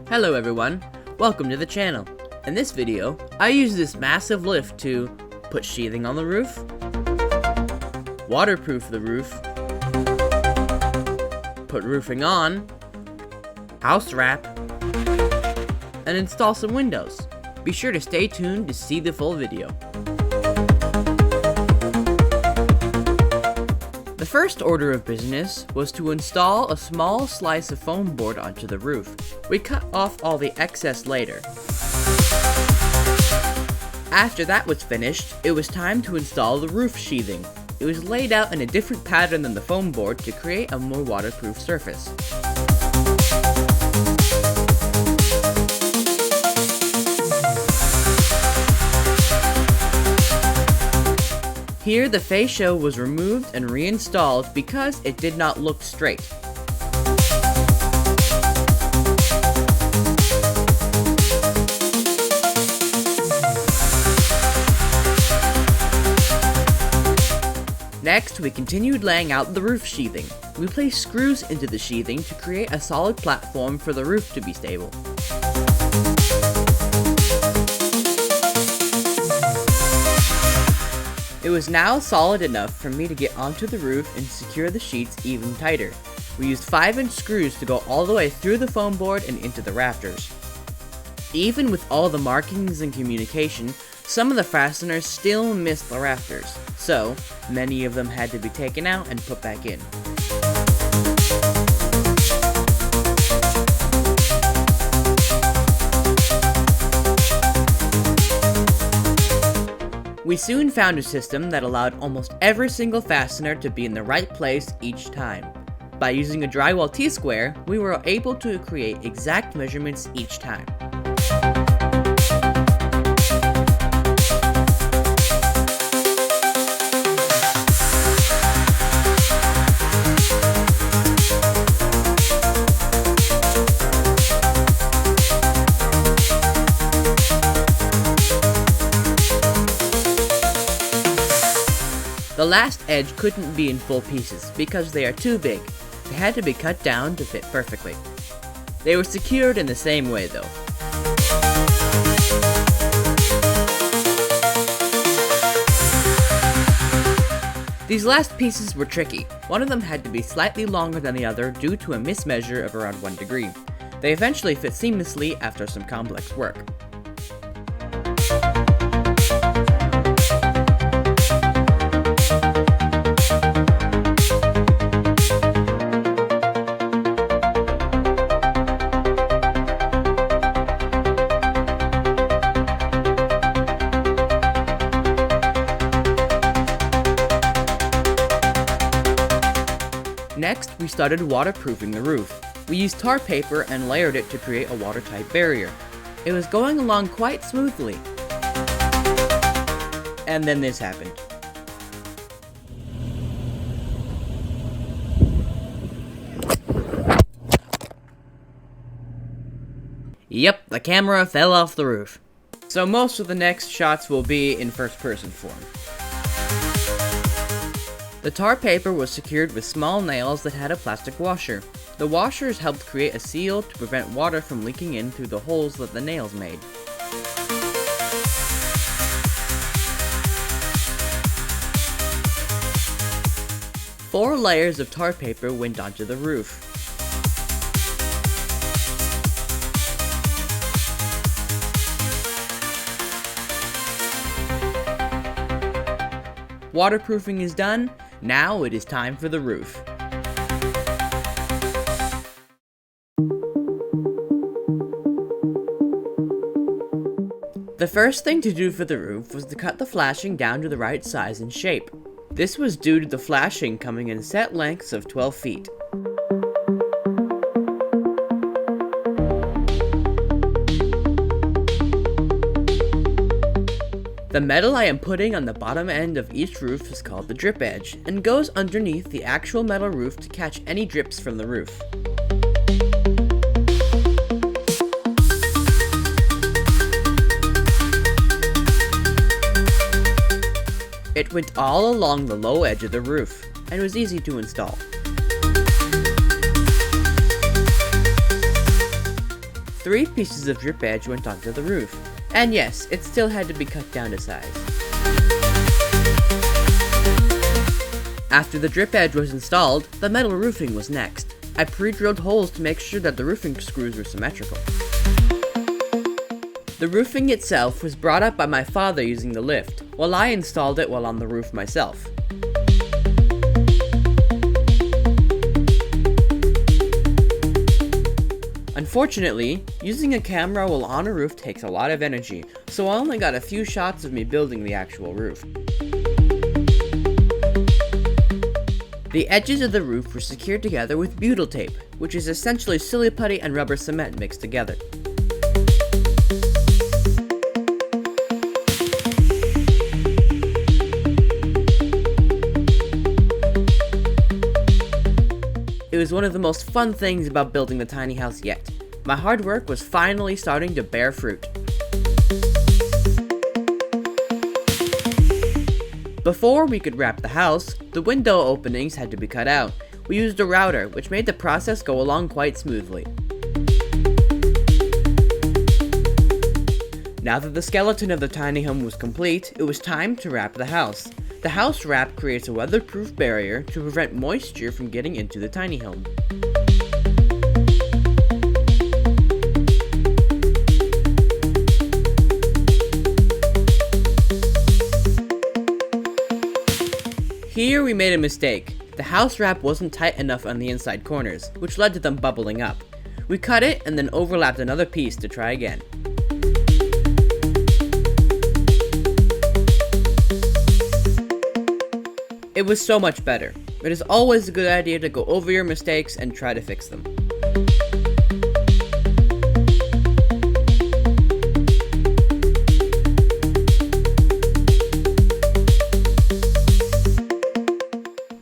Hello everyone, welcome to the channel. In this video, I use this massive lift to put sheathing on the roof, waterproof the roof, put roofing on, house wrap, and install some windows. Be sure to stay tuned to see the full video. The first order of business was to install a small slice of foam board onto the roof. We cut off all the excess later. After that was finished, it was time to install the roof sheathing. It was laid out in a different pattern than the foam board to create a more waterproof surface. Here, the fascia was removed and reinstalled because it did not look straight. Next, we continued laying out the roof sheathing. We placed screws into the sheathing to create a solid platform for the roof to be stable. It was now solid enough for me to get onto the roof and secure the sheets even tighter. We used 5-inch screws to go all the way through the foam board and into the rafters. Even with all the markings and communication, some of the fasteners still missed the rafters, so many of them had to be taken out and put back in. We soon found a system that allowed almost every single fastener to be in the right place each time. By using a drywall T-square, we were able to create exact measurements each time. The last edge couldn't be in full pieces because they are too big. They had to be cut down to fit perfectly. They were secured in the same way though. These last pieces were tricky. One of them had to be slightly longer than the other due to a mismeasure of around 1 degree. They eventually fit seamlessly after some complex work. Next, we started waterproofing the roof. We used tar paper and layered it to create a watertight barrier. It was going along quite smoothly. And then this happened. Yep, the camera fell off the roof. So most of the next shots will be in first-person form. The tar paper was secured with small nails that had a plastic washer. The washers helped create a seal to prevent water from leaking in through the holes that the nails made. Four layers of tar paper went onto the roof. Waterproofing is done. Now it is time for the roof. The first thing to do for the roof was to cut the flashing down to the right size and shape. This was due to the flashing coming in set lengths of 12 feet. The metal I am putting on the bottom end of each roof is called the drip edge, and goes underneath the actual metal roof to catch any drips from the roof. It went all along the low edge of the roof, and was easy to install. 3 pieces of drip edge went onto the roof. And yes, it still had to be cut down to size. After the drip edge was installed, the metal roofing was next. I pre-drilled holes to make sure that the roofing screws were symmetrical. The roofing itself was brought up by my father using the lift, while I installed it while on the roof myself. Unfortunately, using a camera while on a roof takes a lot of energy, so I only got a few shots of me building the actual roof. The edges of the roof were secured together with butyl tape, which is essentially silly putty and rubber cement mixed together. It was one of the most fun things about building the tiny house yet. My hard work was finally starting to bear fruit. Before we could wrap the house, the window openings had to be cut out. We used a router, which made the process go along quite smoothly. Now that the skeleton of the tiny home was complete, it was time to wrap the house. The house wrap creates a weatherproof barrier to prevent moisture from getting into the tiny home. Here we made a mistake. The house wrap wasn't tight enough on the inside corners, which led to them bubbling up. We cut it and then overlapped another piece to try again. It was so much better. It is always a good idea to go over your mistakes and try to fix them.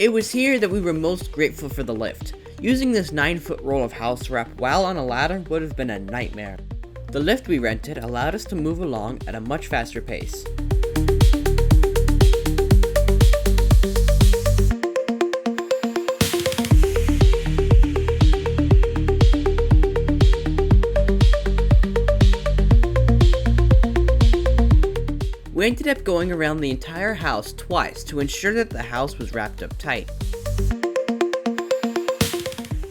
It was here that we were most grateful for the lift. Using this 9-foot roll of house wrap while on a ladder would have been a nightmare. The lift we rented allowed us to move along at a much faster pace. We ended up going around the entire house twice to ensure that the house was wrapped up tight.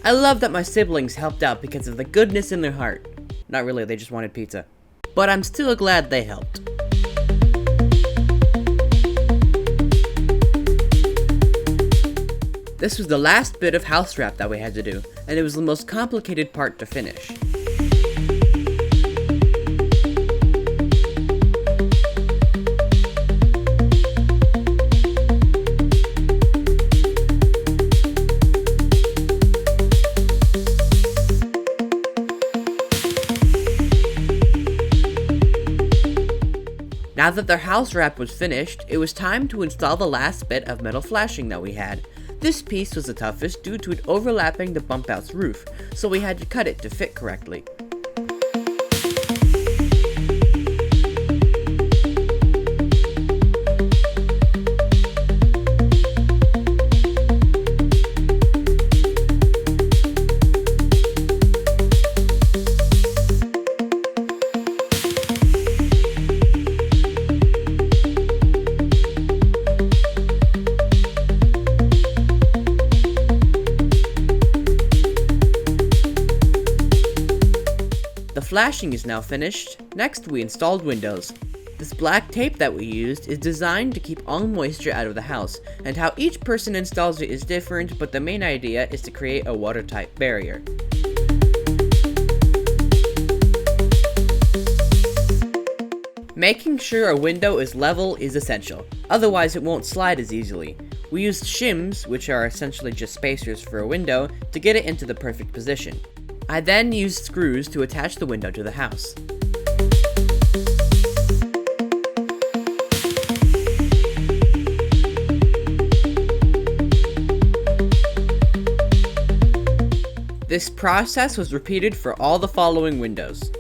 I love that my siblings helped out because of the goodness in their heart. Not really, they just wanted pizza. But I'm still glad they helped. This was the last bit of house wrap that we had to do, and it was the most complicated part to finish. Now that their house wrap was finished, it was time to install the last bit of metal flashing that we had. This piece was the toughest due to it overlapping the bump out's roof, so we had to cut it to fit correctly. The flashing is now finished. Next, we installed windows. This black tape that we used is designed to keep all moisture out of the house, and how each person installs it is different, but the main idea is to create a watertight barrier. Making sure a window is level is essential, otherwise it won't slide as easily. We used shims, which are essentially just spacers for a window, to get it into the perfect position. I then used screws to attach the window to the house. This process was repeated for all the following windows.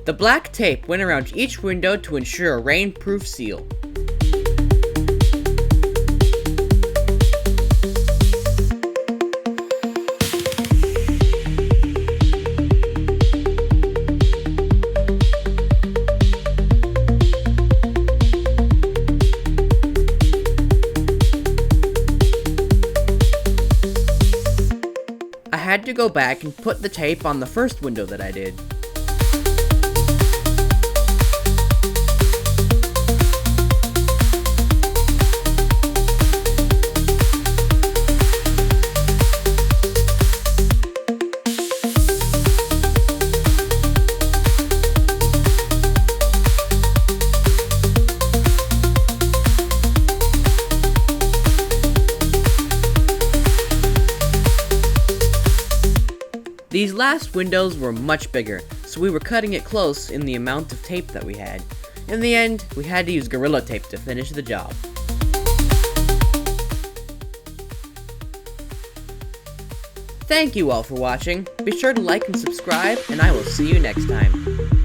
The black tape went around each window to ensure a rain-proof seal. I had to go back and put the tape on the first window that I did. These last windows were much bigger, so we were cutting it close in the amount of tape that we had. In the end, we had to use Gorilla Tape to finish the job. Thank you all for watching. Be sure to like and subscribe, and I will see you next time.